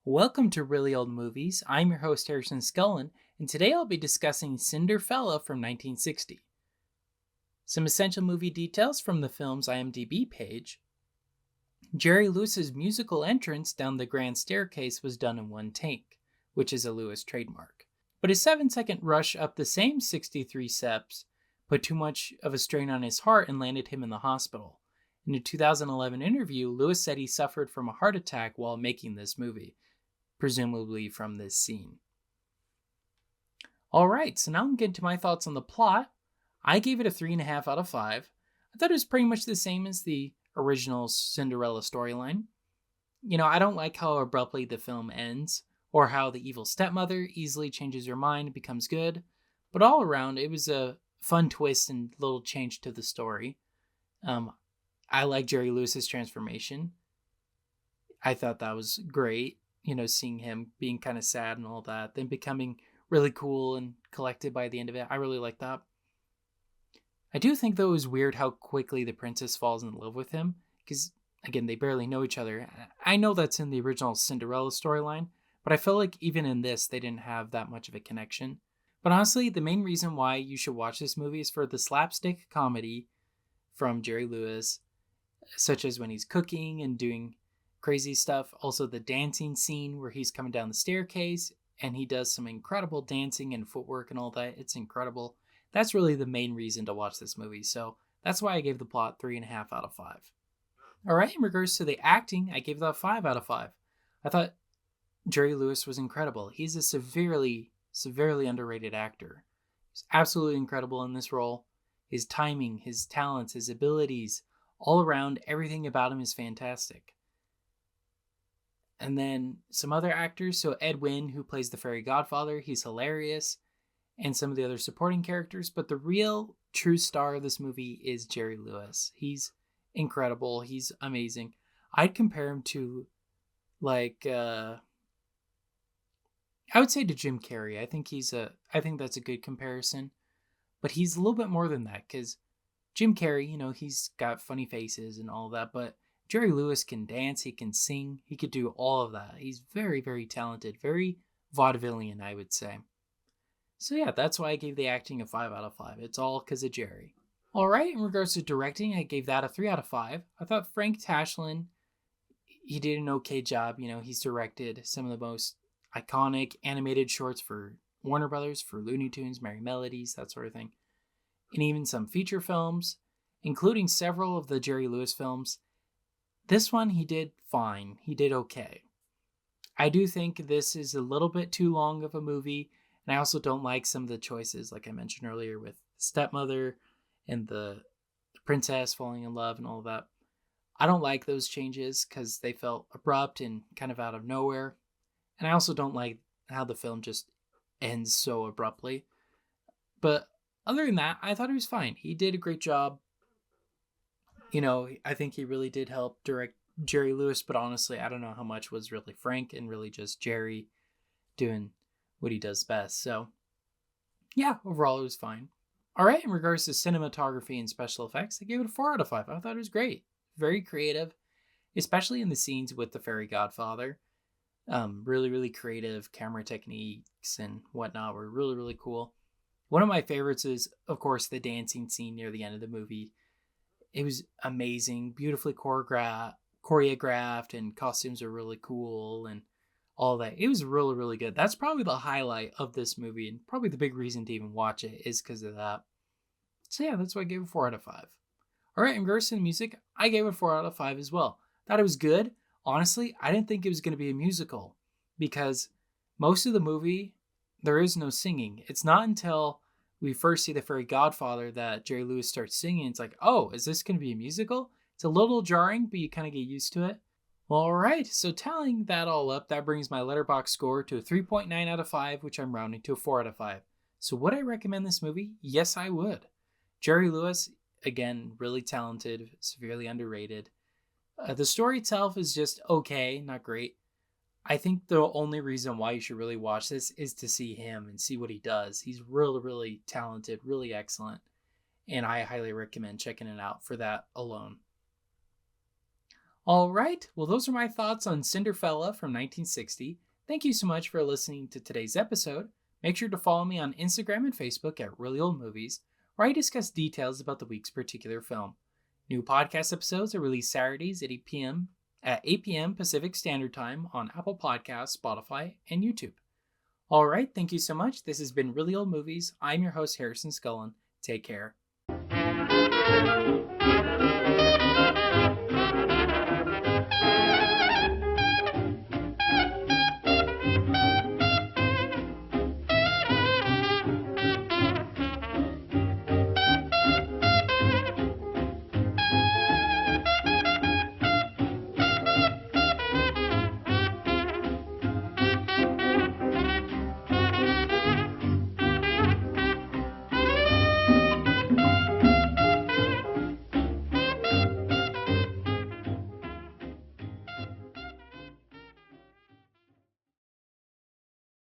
Welcome to Really Old Movies. I'm your host, Harrison Scullin, and today I'll be discussing Cinderfella from 1960. Some essential movie details from the film's IMDb page. Jerry Lewis's musical entrance down the grand staircase was done in one take, which is a Lewis trademark. But his 7-second rush up the same 63 steps put too much of a strain on his heart and landed him in the hospital. In a 2011 interview, Lewis said he suffered from a heart attack while making this movie, presumably from this scene. Alright, so now I'm getting to my thoughts on the plot. I gave it a 3.5 out of 5. I thought it was pretty much the same as the original Cinderella storyline. I don't like how abruptly the film ends, or how the evil stepmother easily changes her mind and becomes good, but all around it was a fun twist and little change to the story. I like Jerry Lewis's transformation. I thought that was great. Seeing him being kind of sad and all that, then becoming really cool and collected by the end of it. I really like that. I do think, though, it was weird how quickly the princess falls in love with him, because, again, they barely know each other. I know that's in the original Cinderella storyline, but I feel like even in this, they didn't have that much of a connection. But honestly, the main reason why you should watch this movie is for the slapstick comedy from Jerry Lewis, such as when he's cooking and doing crazy stuff. Also the dancing scene where he's coming down the staircase and he does some incredible dancing and footwork and all that. It's incredible. That's really the main reason to watch this movie. So that's why I gave the plot 3.5 out of 5. All right, in regards to the acting, I gave that 5 out of 5. I thought Jerry Lewis was incredible. He's a severely underrated actor. He's absolutely incredible in this role. His timing, his talents, his abilities, all around, everything about him is fantastic. And then some other actors. So Ed Wynn, who plays the fairy godfather, he's hilarious. And some of the other supporting characters. But the real true star of this movie is Jerry Lewis. He's incredible. He's amazing. I'd compare him to, I would say to Jim Carrey. I think that's a good comparison. But he's a little bit more than that. Because Jim Carrey, he's got funny faces and all that. But Jerry Lewis can dance, he can sing, he could do all of that. He's very, very talented, very vaudevillian, I would say. So yeah, that's why I gave the acting a 5 out of 5. It's all because of Jerry. Alright, in regards to directing, I gave that a 3 out of 5. I thought Frank Tashlin, he did an okay job. He's directed some of the most iconic animated shorts for Warner Brothers, for Looney Tunes, Merry Melodies, that sort of thing. And even some feature films, including several of the Jerry Lewis films. This one, he did fine. He did okay. I do think this is a little bit too long of a movie, and I also don't like some of the choices, like I mentioned earlier, with stepmother and the princess falling in love and all of that. I don't like those changes because they felt abrupt and kind of out of nowhere. And I also don't like how the film just ends so abruptly. But other than that, I thought he was fine. He did a great job. I think he really did help direct Jerry Lewis, but honestly, I don't know how much was really Frank and really just Jerry doing what he does best. So, yeah, overall, it was fine. All right, in regards to cinematography and special effects, I gave it a 4 out of 5. I thought it was great. Very creative, especially in the scenes with the fairy godfather. Really, really creative camera techniques and whatnot were really, really cool. One of my favorites is, of course, the dancing scene near the end of the movie. It was amazing, beautifully choreographed, and costumes are really cool and all that. It was really, really good. That's probably the highlight of this movie, and probably the big reason to even watch it is because of that. So yeah, that's why I gave it 4 out of 5. All right, in regards to the music, I gave it 4 out of 5 as well. Thought it was good. Honestly, I didn't think it was going to be a musical because most of the movie, there is no singing. It's not until we first see the fairy godfather that Jerry Lewis starts singing. It's like, oh, is this going to be a musical? It's a little jarring, but you kind of get used to it. Well, all right, so tallying that all up, that brings my Letterboxd score to a 3.9 out of 5, which I'm rounding to a 4 out of 5. So would I recommend this movie? Yes, I would. Jerry Lewis, again, really talented, severely underrated. The story itself is just okay, not great. I think the only reason why you should really watch this is to see him and see what he does. He's really, really talented, really excellent, and I highly recommend checking it out for that alone. All right, well, those are my thoughts on Cinderfella from 1960. Thank you so much for listening to today's episode. Make sure to follow me on Instagram and Facebook at Really Old Movies, where I discuss details about the week's particular film. New podcast episodes are released Saturdays at 8 p.m. Pacific Standard Time on Apple Podcasts, Spotify, and YouTube. All right, thank you so much. This has been Really Old Movies. I'm your host, Harrison Scullin. Take care.